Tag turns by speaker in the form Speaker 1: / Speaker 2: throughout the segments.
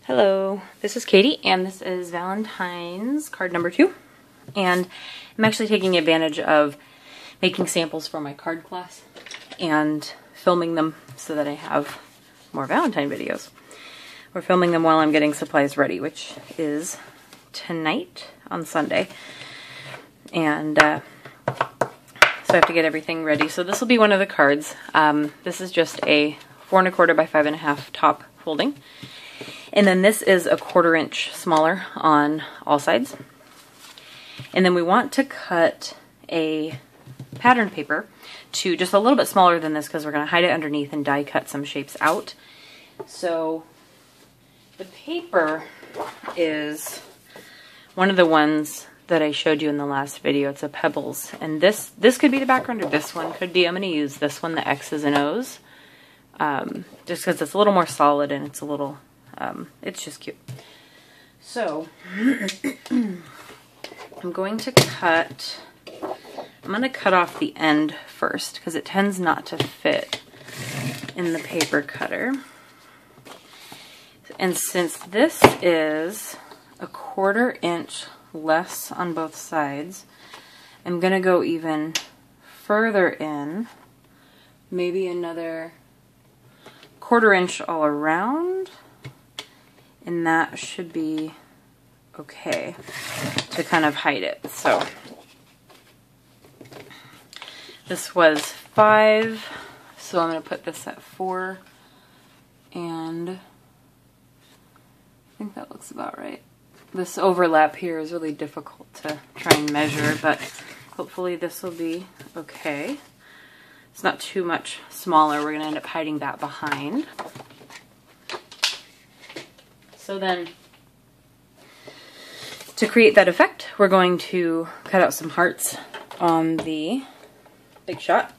Speaker 1: Hello, this is Katie, and this is Valentine's card number 2. And I'm actually taking advantage of making samples for my card class and filming them so that I have more Valentine videos. We're filming them while I'm getting supplies ready, which is tonight on Sunday. And so I have to get everything ready. So this will be one of the cards. This is just a 4 1/4 by 5 1/2 top folding. And then this is a 1/4 inch smaller on all sides. And then we want to cut a pattern paper to just a little bit smaller than this because we're going to hide it underneath and die cut some shapes out. So the paper is one of the ones that I showed you in the last video. It's a Pebbles. And this could be the background, or this one could be. I'm going to use this one, the X's and O's. Just because it's a little more solid and it's a little... it's just cute. So, I'm going to cut off the end first because it tends not to fit in the paper cutter. And since this is a 1/4 inch less on both sides, I'm going to go even further in, maybe another 1/4 inch all around. And that should be okay to kind of hide it. So this was 5, so I'm going to put this at 4, and I think that looks about right. This overlap here is really difficult to try and measure, but hopefully this will be okay. It's not too much smaller. We're going to end up hiding that behind. So then, to create that effect, we're going to cut out some hearts on the Big Shot.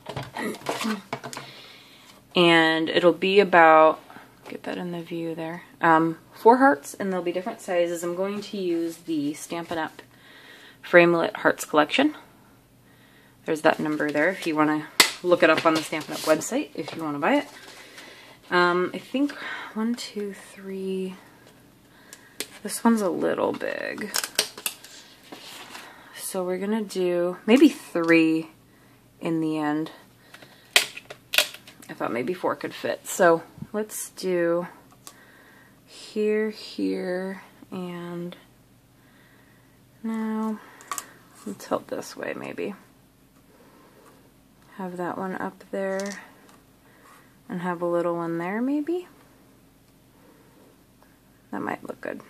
Speaker 1: And it'll be about, get that in the view there, 4 hearts, and they'll be different sizes. I'm going to use the Stampin' Up! Framelit Hearts Collection. There's that number there if you want to look it up on the Stampin' Up! Website, if you want to buy it. I think 1, 2, 3... This one's a little big. So we're gonna do maybe 3 in the end. I thought maybe 4 could fit. So let's do here, here, and now let's tilt this way maybe. Have that one up there and have a little one there maybe. That might look good.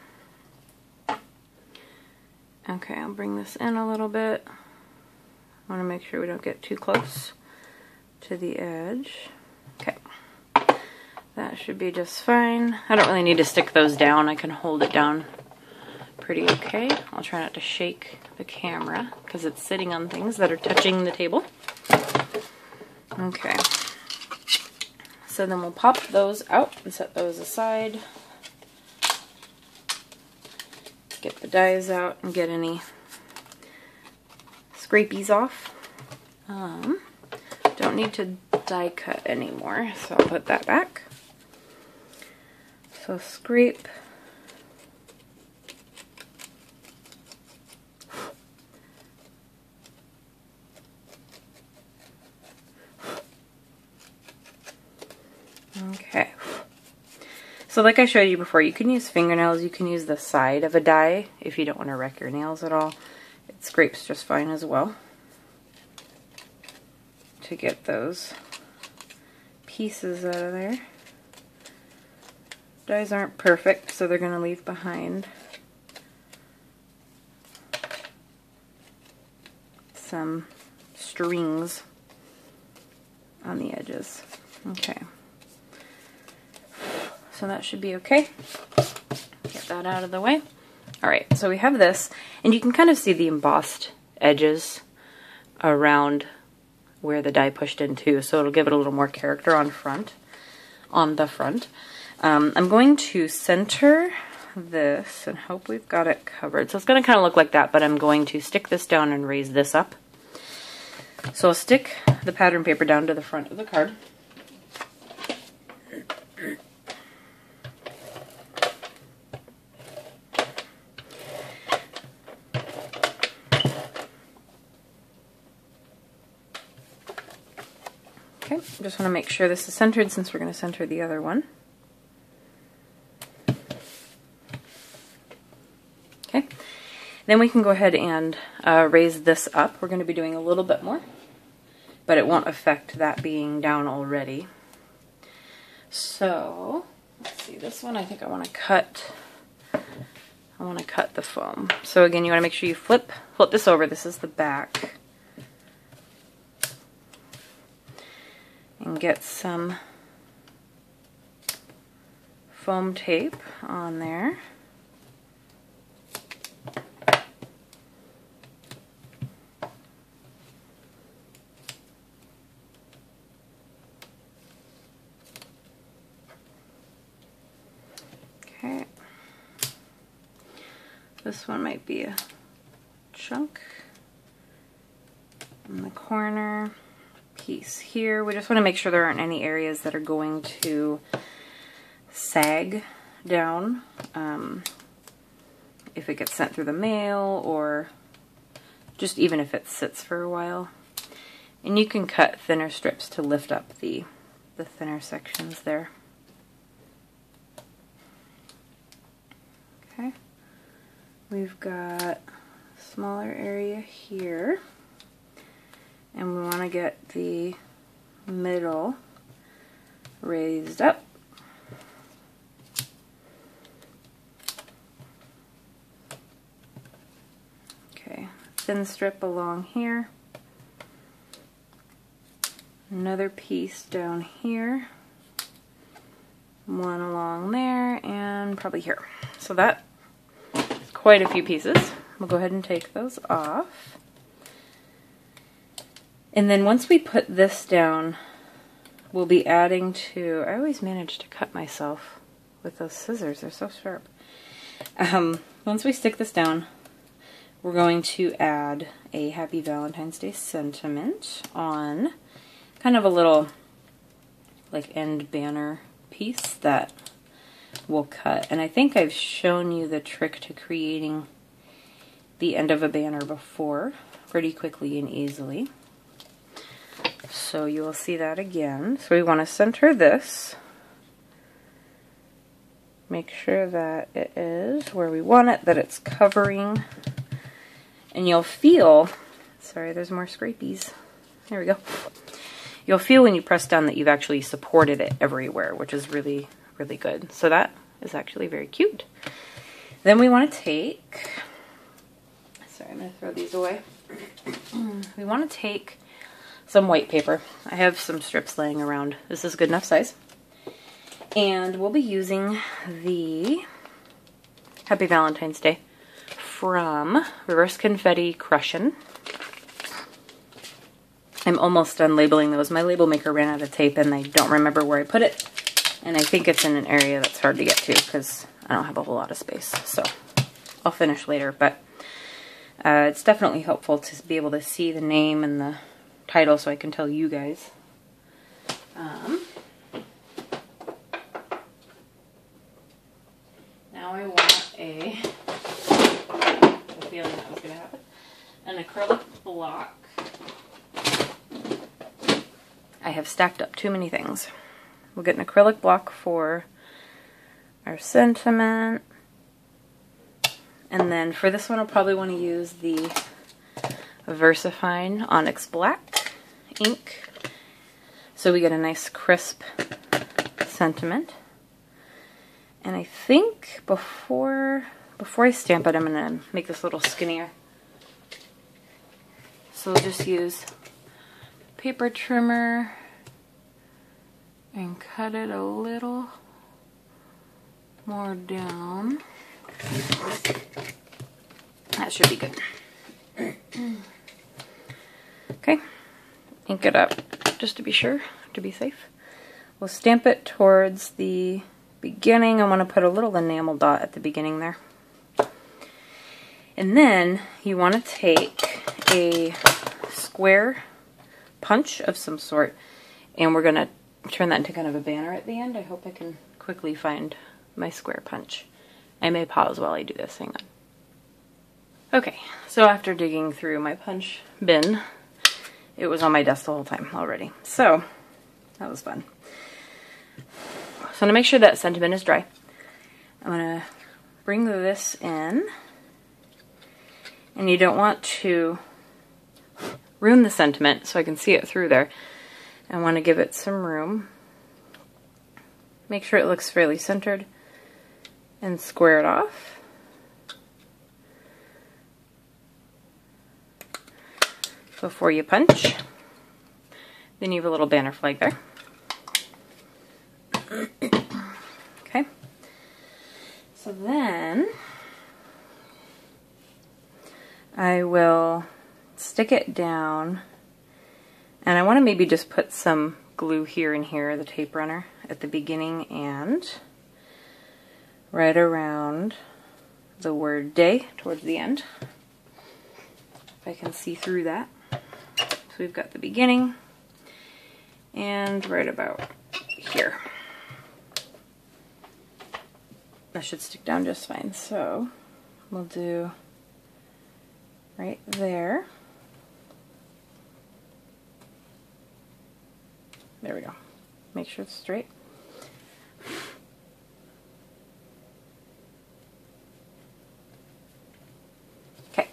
Speaker 1: Okay, I'll bring this in a little bit. I want to make sure we don't get too close to the edge. Okay, that should be just fine. I don't really need to stick those down. I can hold it down pretty okay. I'll try not to shake the camera because it's sitting on things that are touching the table. Okay, so then we'll pop those out and set those aside. Get the dies out and get any scrapies off. Don't need to die cut anymore, so I'll put that back. So scrape. Okay. So like I showed you before, you can use fingernails, you can use the side of a die if you don't want to wreck your nails at all. It scrapes just fine as well to get those pieces out of there. Dies aren't perfect, so they're going to leave behind some strings on the edges. Okay. So that should be okay. Get that out of the way. Alright, so we have this, and you can kind of see the embossed edges around where the die pushed into, so it'll give it a little more character on the front. I'm going to center this and hope we've got it covered. So it's going to kind of look like that, but I'm going to stick this down and raise this up. So I'll stick the pattern paper down to the front of the card. just want to make sure this is centered since we're going to center the other one. Okay, then we can go ahead and raise this up. We're going to be doing a little bit more, but it won't affect that being down already. So, let's see, this one I think I want to cut the foam. So again, you want to make sure you flip this over. This is the back. And get some foam tape on there. Okay. This one might be a chunk in the corner. Piece here. We just want to make sure there aren't any areas that are going to sag down if it gets sent through the mail, or just even if it sits for a while. And you can cut thinner strips to lift up the thinner sections there. Okay, we've got a smaller area here. And we want to get the middle raised up. Okay, thin strip along here. Another piece down here. One along there, and probably here. So that is quite a few pieces. We'll go ahead and take those off. And then once we put this down, we'll be adding to, I always manage to cut myself with those scissors, they're so sharp. Once we stick this down, we're going to add a Happy Valentine's Day sentiment on kind of a little like end banner piece that we'll cut. And I think I've shown you the trick to creating the end of a banner before pretty quickly and easily. So you will see that again. So we want to center this. Make sure that it is where we want it, that it's covering. And you'll feel, sorry, there's more scrapies. There we go. You'll feel when you press down that you've actually supported it everywhere, which is really, really good. So that is actually very cute. Then we want to take, sorry, I'm going to throw these away. We want to take some white paper. I have some strips laying around. This is a good enough size. And we'll be using the Happy Valentine's Day from Reverse Confetti Crushin'. I'm almost done labeling those. My label maker ran out of tape and I don't remember where I put it. And I think it's in an area that's hard to get to because I don't have a whole lot of space. So I'll finish later. But it's definitely helpful to be able to see the name and the title so I can tell you guys. Now I want a feeling that was going to happen, an acrylic block. I have stacked up too many things. We'll get an acrylic block for our sentiment. And then for this one I'll probably want to use the VersaFine Onyx Black ink, so we get a nice crisp sentiment. And I think before I stamp it, I'm going to make this a little skinnier. So we'll just use paper trimmer and cut it a little more down. That should be good. Okay, ink it up just to be sure, to be safe. We'll stamp it towards the beginning. I want to put a little enamel dot at the beginning there. And then you want to take a square punch of some sort, and we're going to turn that into kind of a banner at the end. I hope I can quickly find my square punch. I may pause while I do this. Hang on. Okay, so after digging through my punch bin, it was on my desk the whole time already. So That was fun. So I'm going to make sure that sentiment is dry. I'm going to bring this in. And you don't want to ruin the sentiment so I can see it through there. I want to give it some room. Make sure it looks fairly centered and square it off. Before you punch. Then you have a little banner flag there. Okay. So then I will stick it down, and I want to maybe just put some glue here and here, the tape runner, at the beginning and right around the word day towards the end. If I can see through that. So we've got the beginning and right about here. That should stick down just fine. So we'll do right there. There we go. Make sure it's straight. Okay.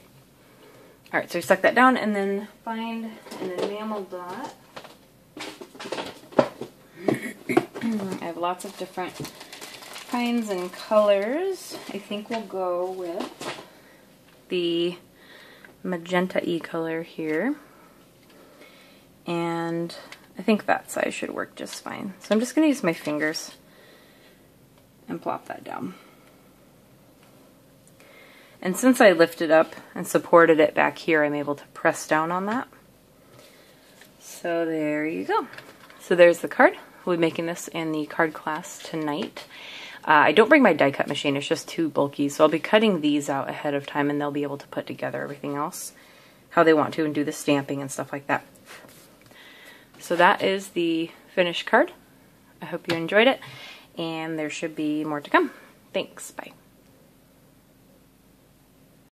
Speaker 1: Alright, so we stuck that down, and then find an enamel dot. I have lots of different kinds and colors. I think we'll go with the Magenta E color here. And I think that size should work just fine. So I'm just going to use my fingers and plop that down. And since I lifted up and supported it back here, I'm able to press down on that. So there you go. So there's the card. We'll be making this in the card class tonight. I don't bring my die cut machine, it's just too bulky, so I'll be cutting these out ahead of time and they'll be able to put together everything else how they want to and do the stamping and stuff like that. So that is the finished card. I hope you enjoyed it, and there should be more to come. Thanks, bye.